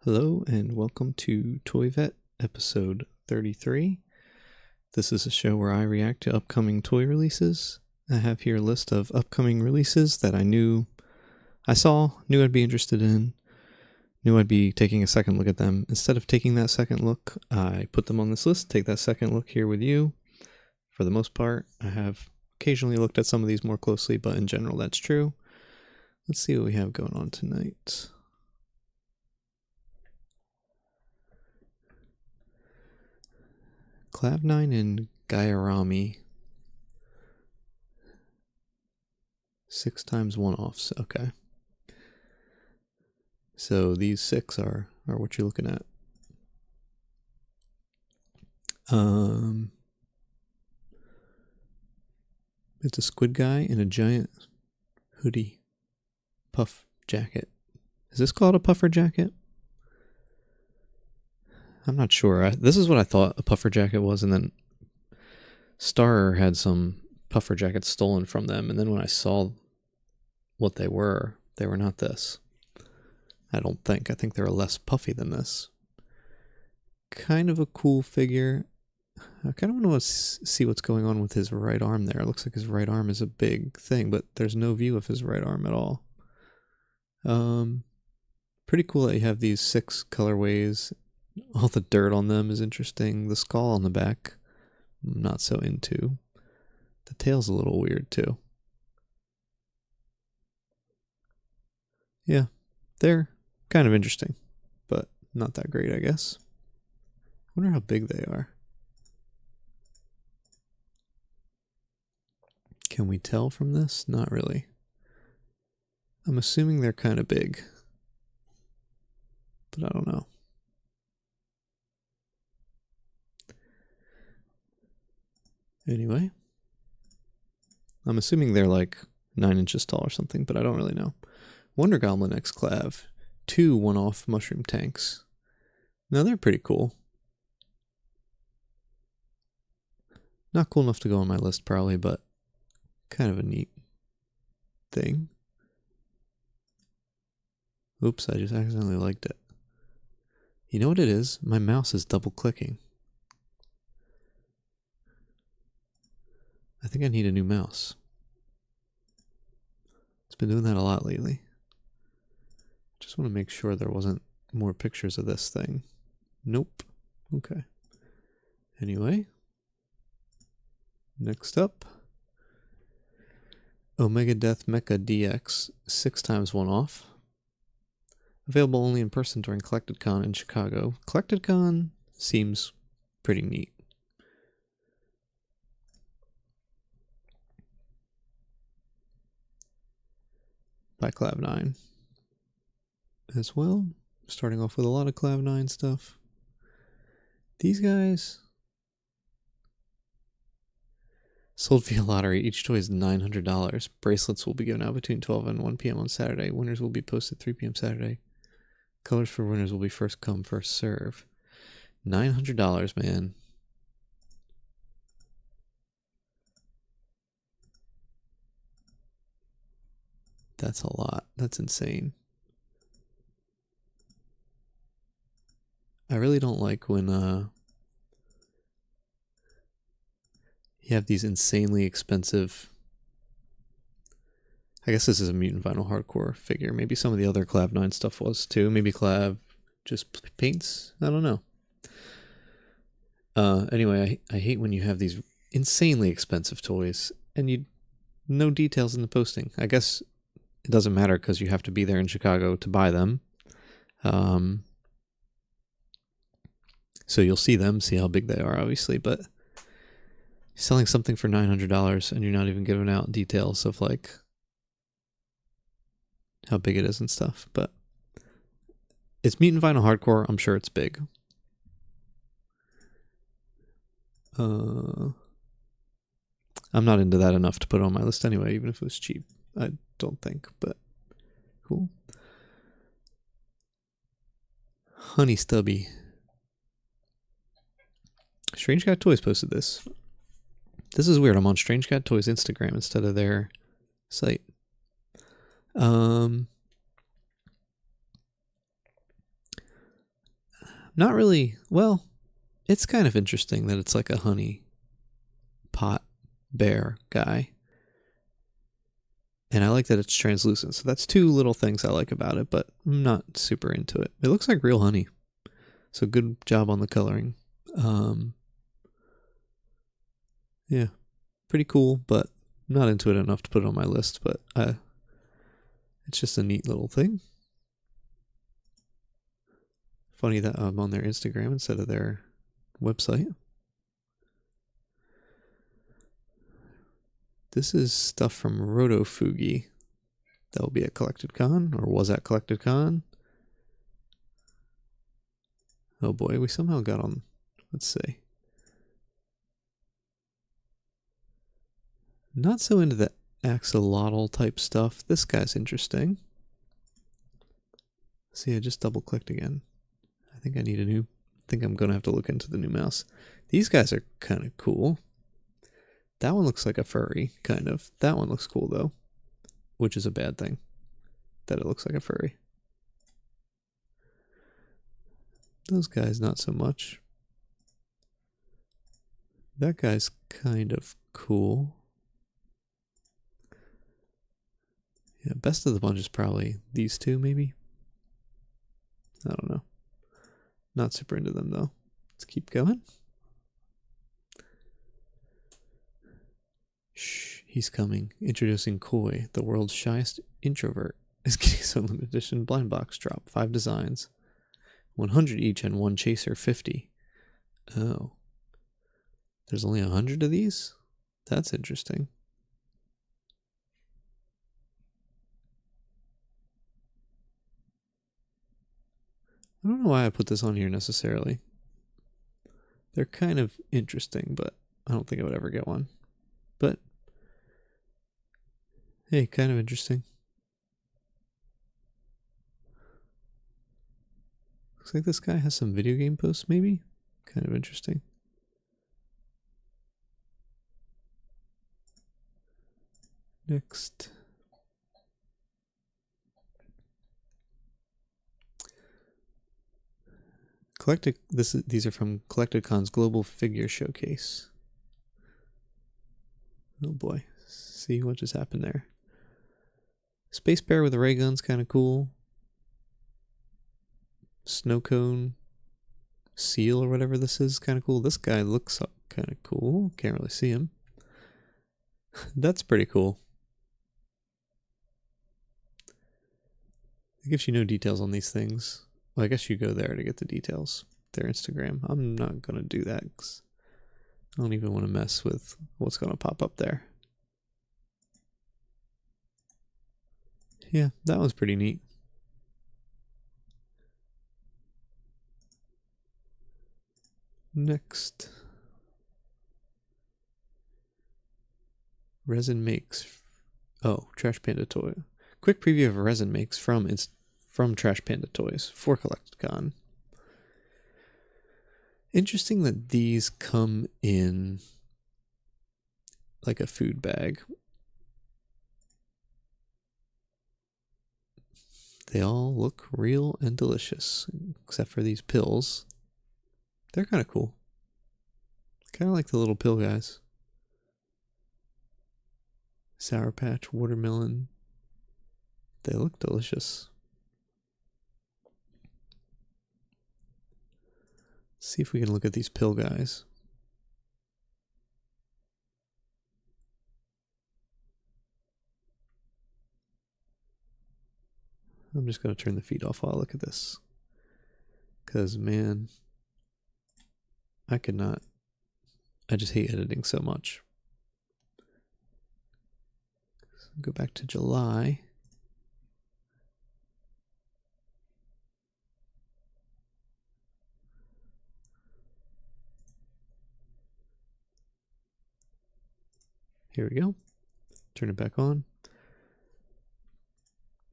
Hello and welcome to Toy Vet episode 33. This is a show where I react to upcoming toy releases. I have here a list of upcoming releases that I knew I'd be interested in, knew I'd be taking a second look at them. Instead of taking that second look, I put them on this list, take that second look here with you. For the most part, I have occasionally looked at some of these more closely, but in general that's true. Let's see what we have going on tonight. Clavnine and Gyarami. 6x one-offs. Okay. So these 6 are what you're looking at. It's a squid guy in a giant hoodie puff jacket. Is this called a puffer jacket? I'm not sure. This is what I thought a puffer jacket was, and then Star had some puffer jackets stolen from them, and then when I saw what they were not this. I don't think. I think they were less puffy than this. Kind of a cool figure. I kind of want to see what's going on with his right arm there. It looks like his right arm is a big thing, but there's no view of his right arm at all. Pretty cool that you have these 6 colorways. All the dirt on them is interesting. The skull on the back, I'm not so into. The tail's a little weird too. Yeah, they're kind of interesting, but not that great, I guess. I wonder how big they are. Can we tell from this? Not really. I'm assuming they're kind of big, but I don't know. Anyway, I'm assuming they're like 9 inches tall or something, but I don't really know. Wonder Goblin X Clav, 2 one-off mushroom tanks. Now they're pretty cool. Not cool enough to go on my list probably, but kind of a neat thing. Oops, I just accidentally liked it. You know what it is? My mouse is double clicking. I think I need a new mouse. It's been doing that a lot lately. Just want to make sure there wasn't more pictures of this thing. Nope. Okay. Anyway. Next up. Omega Death Mecha DX 6x one-off. Available only in person during CollectedCon in Chicago. CollectedCon seems pretty neat. By Clavnine as well. Starting off with a lot of Clavnine stuff. These guys sold via lottery. Each toy is $900. Bracelets will be given out between 12 and 1 p.m. on Saturday. Winners will be posted 3 p.m. Saturday. Colors for winners will be first come, first serve. $900, man. That's a lot. That's insane. I really don't like when you have these insanely expensive. I guess this is a Mutant Vinyl Hardcore figure. Maybe some of the other Clavnine stuff was too. Maybe Clav just paints. I don't know. Anyway, I hate when you have these insanely expensive toys and no details in the posting. I guess it doesn't matter because you have to be there in Chicago to buy them. So you'll see them, see how big they are, obviously, but selling something for $900 and you're not even giving out details of like how big it is and stuff. But it's Mutant Vinyl Hardcore. I'm sure it's big. I'm not into that enough to put it on my list anyway, even if it was cheap. I don't think, but cool. Honey Stubby. Strange Cat Toys posted this. This is weird. I'm on Strange Cat Toys Instagram instead of their site. not really. Well, it's kind of interesting that it's like a honey pot bear guy. And I like that it's translucent. So that's two little things I like about it, but I'm not super into it. It looks like real honey. So good job on the coloring. Yeah, pretty cool, but not into it enough to put it on my list, but it's just a neat little thing. Funny that I'm on their Instagram instead of their website. This is stuff from Rotofugi. That will be at Collected Con, or was at Collected Con. Oh boy, we somehow got on, let's see. Not so into the axolotl type stuff. This guy's interesting. See, I just double clicked again. I think I need a new, I think I'm going to have to look into the new mouse. These guys are kind of cool. That one looks like a furry, kind of. That one looks cool though, which is a bad thing, that it looks like a furry. Those guys, not so much. That guy's kind of cool. Yeah, best of the bunch is probably these two, maybe. I don't know. Not super into them, though. Let's keep going. Shh, he's coming. Introducing Koi, the world's shyest introvert. Is getting some limited edition blind box drop. 5 designs. 100 each and 1 chaser 50. Oh. There's only 100 of these? That's interesting. I don't know why I put this on here necessarily. They're kind of interesting, but I don't think I would ever get one. But, hey, kind of interesting. Looks like this guy has some video game posts, maybe? Kind of interesting. Next. These are from Collected Con's Global Figure Showcase. Oh boy. See what just happened there. Space Bear with a ray gun's kind of cool. Snow cone seal or whatever this is kind of cool. This guy looks kind of cool. Can't really see him. That's pretty cool. It gives you no details on these things. Well, I guess you go there to get the details. Their Instagram. I'm not going to do that because I don't even want to mess with what's going to pop up there. Yeah, that was pretty neat. Next. Resin Makes. Oh, Trash Panda Toy. Quick preview of Resin Makes from Trash Panda Toys for Collected Con. Interesting that these come in like a food bag. They all look real and delicious, except for these pills. They're kind of cool. Kind of like the little pill guys. Sour Patch, watermelon. They look delicious. See if we can look at these pill guys. I'm just going to turn the feed off while I look at this. Because, man, I could not. I just hate editing so much. So go back to July. Here we go. Turn it back on.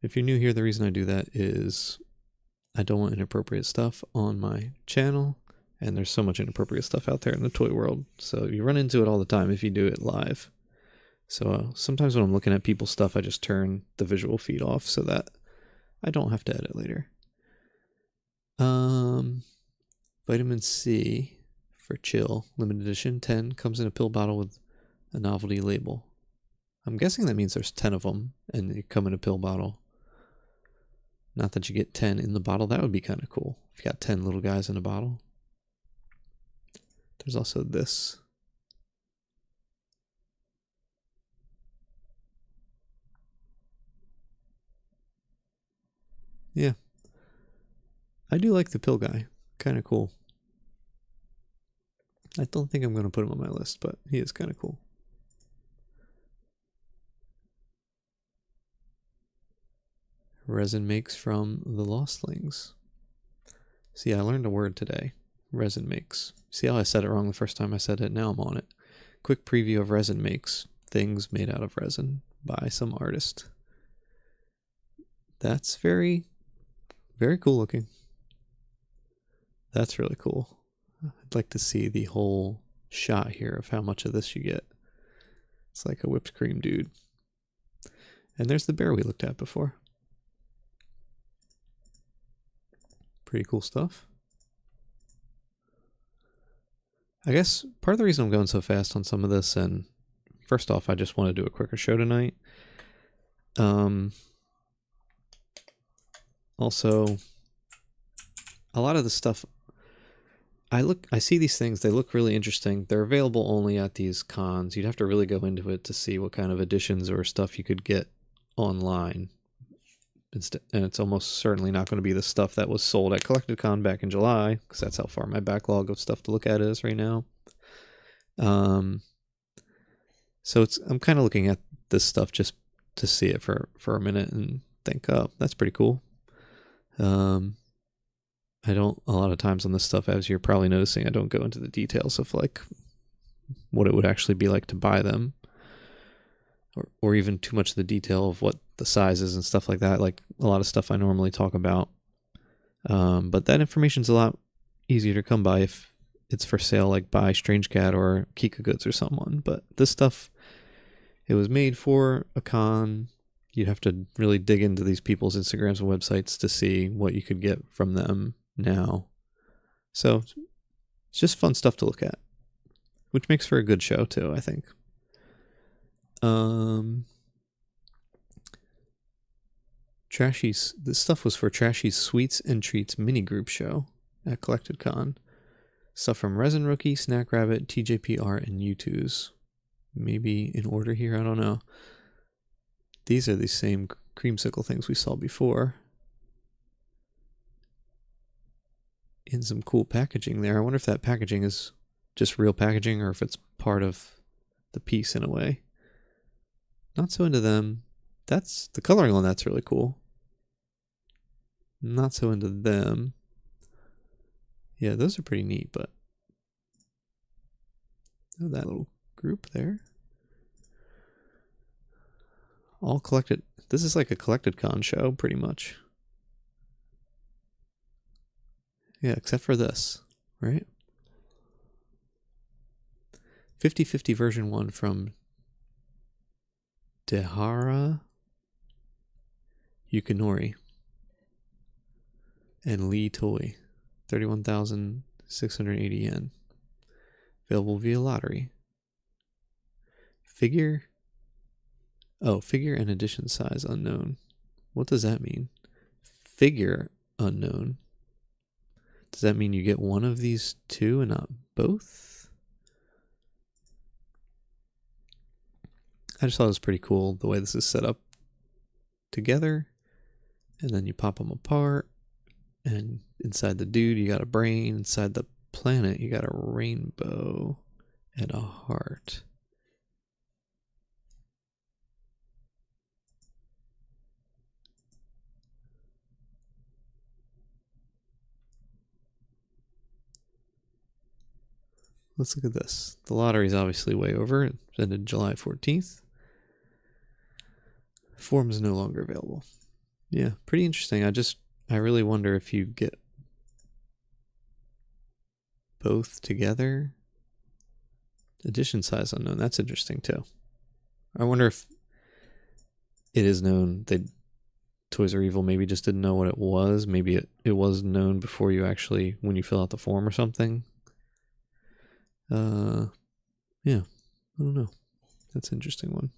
If you're new here, the reason I do that is I don't want inappropriate stuff on my channel, and there's so much inappropriate stuff out there in the toy world, so you run into it all the time if you do it live. So sometimes when I'm looking at people's stuff, I just turn the visual feed off so that I don't have to edit later. Vitamin C for chill, limited edition, 10, comes in a pill bottle with a novelty label. I'm guessing that means there's 10 of them and they come in a pill bottle. Not that you get 10 in the bottle. That would be kind of cool if you got 10 little guys in a bottle. There's also this. Yeah. I do like the pill guy. Kind of cool. I don't think I'm going to put him on my list, but he is kind of cool. Resin makes from the Lostlings. See, I learned a word today. Resin makes. See how I said it wrong the first time I said it? Now I'm on it. Quick preview of Resin makes. Things made out of resin by some artist. That's very, very cool looking. That's really cool. I'd like to see the whole shot here of how much of this you get. It's like a whipped cream dude. And there's the bear we looked at before. Pretty cool stuff. I guess part of the reason I'm going so fast on some of this, and first off, I just want to do a quicker show tonight. Also, a lot of the stuff, I see these things, they look really interesting. They're available only at these cons. You'd have to really go into it to see what kind of editions or stuff you could get online. And it's almost certainly not going to be the stuff that was sold at Collected Con back in July, because that's how far my backlog of stuff to look at is right now. So I'm kind of looking at this stuff just to see it for a minute and think, oh, that's pretty cool. I don't, a lot of times on this stuff, as you're probably noticing, I don't go into the details of like what it would actually be like to buy them, or even too much of the detail of what the sizes and stuff like that, like a lot of stuff I normally talk about. But that information's a lot easier to come by if it's for sale, like by Strange Cat or Kika Goods or someone. But this stuff, it was made for a con. You'd have to really dig into these people's Instagrams and websites to see what you could get from them now. So it's just fun stuff to look at, which makes for a good show too, I think. Trashy's, this stuff was for Trashy's Sweets and Treats mini group show at Collected Con. Stuff from Resin Rookie, Snack Rabbit, TJPR, and U2's. Maybe in order here, I don't know. These are the same creamsicle things we saw before. In some cool packaging there. I wonder if that packaging is just real packaging or if it's part of the piece in a way. Not so into them. That's the coloring on that's really cool. Not so into them. Yeah, those are pretty neat, but oh, that little group there. All collected. This is like a Collected Con show, pretty much. Yeah, except for this, right? 50/50 version 1 from Dehara Yukinori and Lee Toy. 31,680 yen. Available via lottery. Figure and edition size unknown. What does that mean? Figure unknown. Does that mean you get one of these two and not both? I just thought it was pretty cool the way this is set up together. And then you pop them apart. And inside the dude, you got a brain. Inside the planet, you got a rainbow and a heart. Let's look at this. The lottery's obviously way over. It ended July 14th. Forms no longer available. Yeah, pretty interesting. I really wonder if you get both together. Edition size unknown. That's interesting too. I wonder if it is known they Toys R Evil maybe just didn't know what it was. Maybe it was known before you actually, when you fill out the form or something. Yeah, I don't know. That's an interesting one.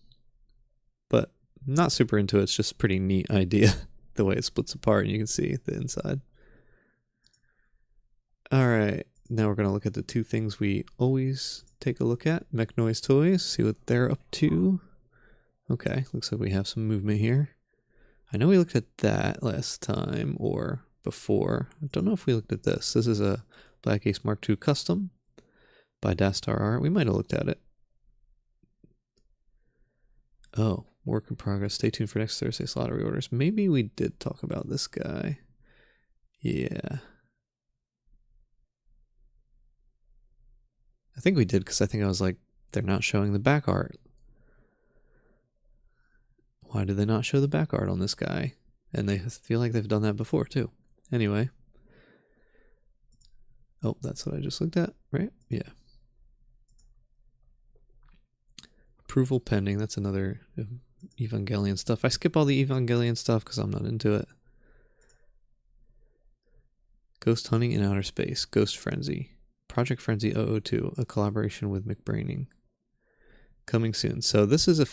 But not super into it. It's just a pretty neat idea, the way it splits apart and you can see the inside. All right, now we're going to look at the two things we always take a look at. Mechnoids Toys, see what they're up to. Okay, looks like we have some movement here. I know we looked at that last time or before. I don't know if we looked at this. This is a Black Ace Mark II Custom by Dastar Art. We might have looked at it. Oh, work in progress. Stay tuned for next Thursday's lottery orders. Maybe we did talk about this guy. Yeah. I think we did because I think I was like, they're not showing the back art. Why did they not show the back art on this guy? And they feel like they've done that before too. Anyway. Oh, that's what I just looked at, right? Yeah. Approval pending. That's another Evangelion stuff. I skip all the Evangelion stuff because I'm not into it. Ghost Hunting in Outer Space. Ghost Frenzy. Project Frenzy 002. A collaboration with McBraining. Coming soon. So this is the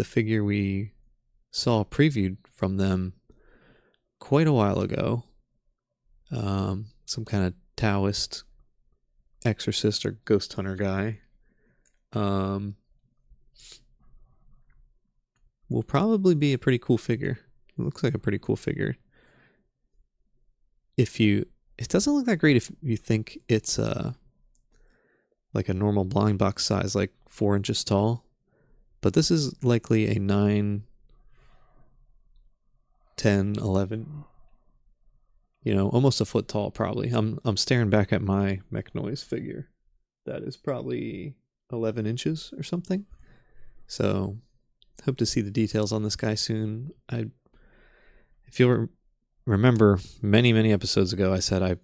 figure we saw previewed from them quite a while ago. Some kind of Taoist exorcist or ghost hunter guy. Will probably be a pretty cool figure. It looks like a pretty cool figure. It doesn't look that great if you think it's like a normal blind box size, like 4 inches tall. But this is likely a 9, 10, 11, almost a foot tall probably. I'm staring back at my Mechnoids figure. That is probably 11 inches or something. So hope to see the details on this guy soon. If you'll remember, many episodes ago, I said I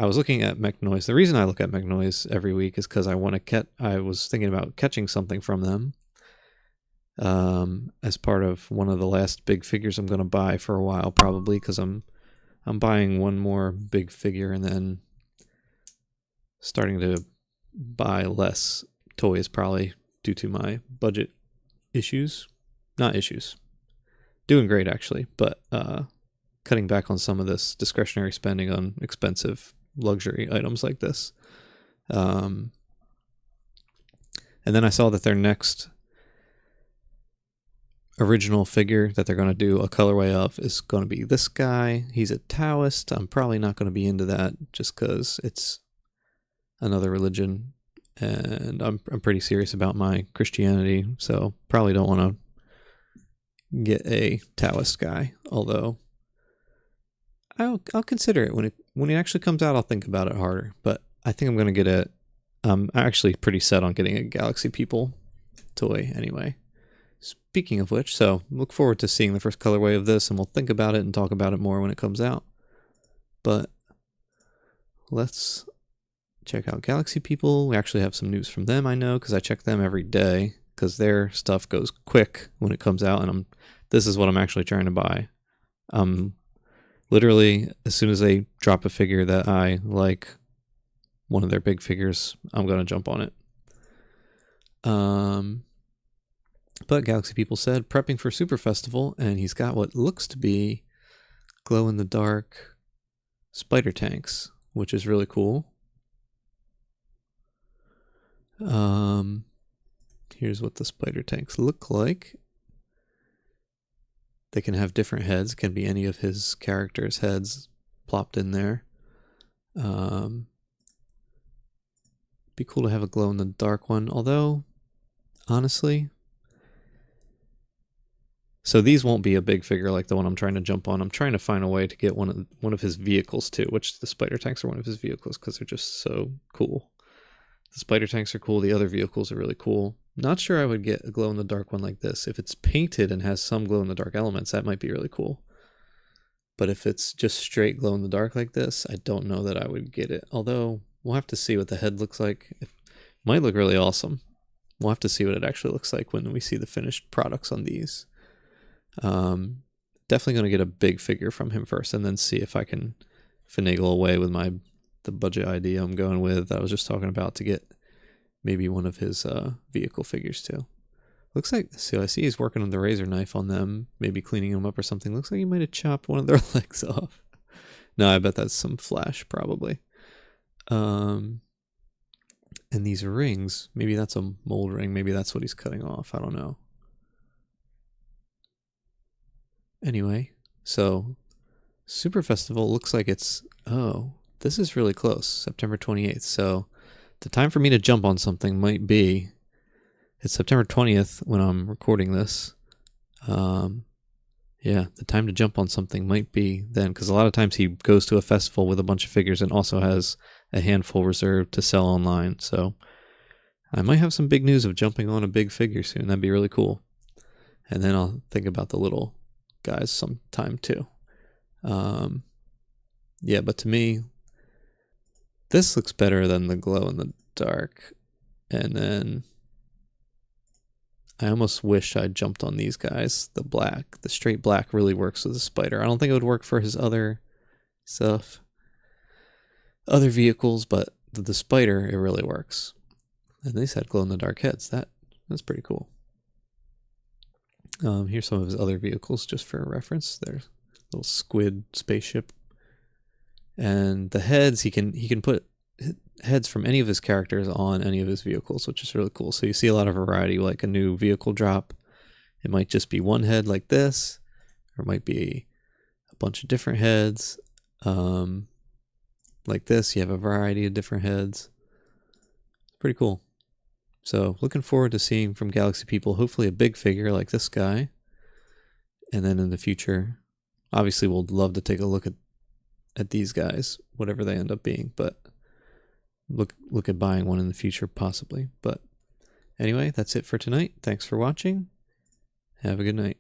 was looking at Mechnoids. The reason I look at Mechnoids every week is because I was thinking about catching something from them as part of one of the last big figures I'm going to buy for a while, probably because I'm buying one more big figure and then starting to buy less toys, probably due to my budget issues. Not issues. Doing great, actually, but cutting back on some of this discretionary spending on expensive luxury items like this. And then I saw that their next original figure that they're going to do a colorway of is going to be this guy. He's a Taoist. I'm probably not going to be into that just because it's another religion, and I'm pretty serious about my Christianity, so probably don't want to get a Taoist guy, although I'll consider it when it actually comes out. I'll think about it harder, but I think I'm going to get it. I'm actually pretty set on getting a Galaxy People toy anyway. Speaking of which, so look forward to seeing the first colorway of this, and we'll think about it and talk about it more when it comes out. But let's check out Galaxy People. We actually have some news from them, I know, because I check them every day, because their stuff goes quick when it comes out, and this is what I'm actually trying to buy. Literally, as soon as they drop a figure that I like, one of their big figures, I'm going to jump on it. But Galaxy People said, prepping for Super Festival, and he's got what looks to be glow-in-the-dark spider tanks, which is really cool. Here's what the spider tanks look like. They can have different heads, can be any of his characters' heads plopped in there. Be cool to have a glow-in-the-dark one, although, honestly... So these won't be a big figure like the one I'm trying to jump on. I'm trying to find a way to get one of his vehicles too, which the spider tanks are one of his vehicles because they're just so cool. The spider tanks are cool. The other vehicles are really cool. Not sure I would get a glow-in-the-dark one like this. If it's painted and has some glow-in-the-dark elements, that might be really cool. But if it's just straight glow-in-the-dark like this, I don't know that I would get it. Although, we'll have to see what the head looks like. It might look really awesome. We'll have to see what it actually looks like when we see the finished products on these. Definitely going to get a big figure from him first, and then see if I can finagle away with the budget idea I'm going with. I was just talking about to get maybe one of his vehicle figures too. Looks like, so I see he's working on the razor knife on them, maybe cleaning them up or something. Looks like he might have chopped one of their legs off. No, I bet that's some flash probably. And these rings, maybe that's a mold ring. Maybe that's what he's cutting off. I don't know. Anyway, so Super Festival looks like it's, oh, this is really close, September 28th. So the time for me to jump on something might be, it's September 20th when I'm recording this. Yeah, the time to jump on something might be then, because a lot of times he goes to a festival with a bunch of figures and also has a handful reserved to sell online. So I might have some big news of jumping on a big figure soon. That'd be really cool. And then I'll think about the little guys sometime too. Yeah, but to me, this looks better than the glow in the dark. And then I almost wish I'd jumped on these guys. The black, the straight black really works with the spider. I don't think it would work for his other stuff, other vehicles, but the spider, it really works. And these had glow in the dark heads. That's pretty cool. Here's some of his other vehicles just for reference. There's a little squid spaceship. And the heads, he can put heads from any of his characters on any of his vehicles, which is really cool. So you see a lot of variety, like a new vehicle drop. It might just be one head like this, or it might be a bunch of different heads. Like this, you have a variety of different heads. It's pretty cool. So looking forward to seeing from Galaxy People, hopefully a big figure like this guy. And then in the future, obviously we'll love to take a look at these guys, whatever they end up being, but look at buying one in the future possibly. But anyway, that's it for tonight. Thanks for watching. Have a good night.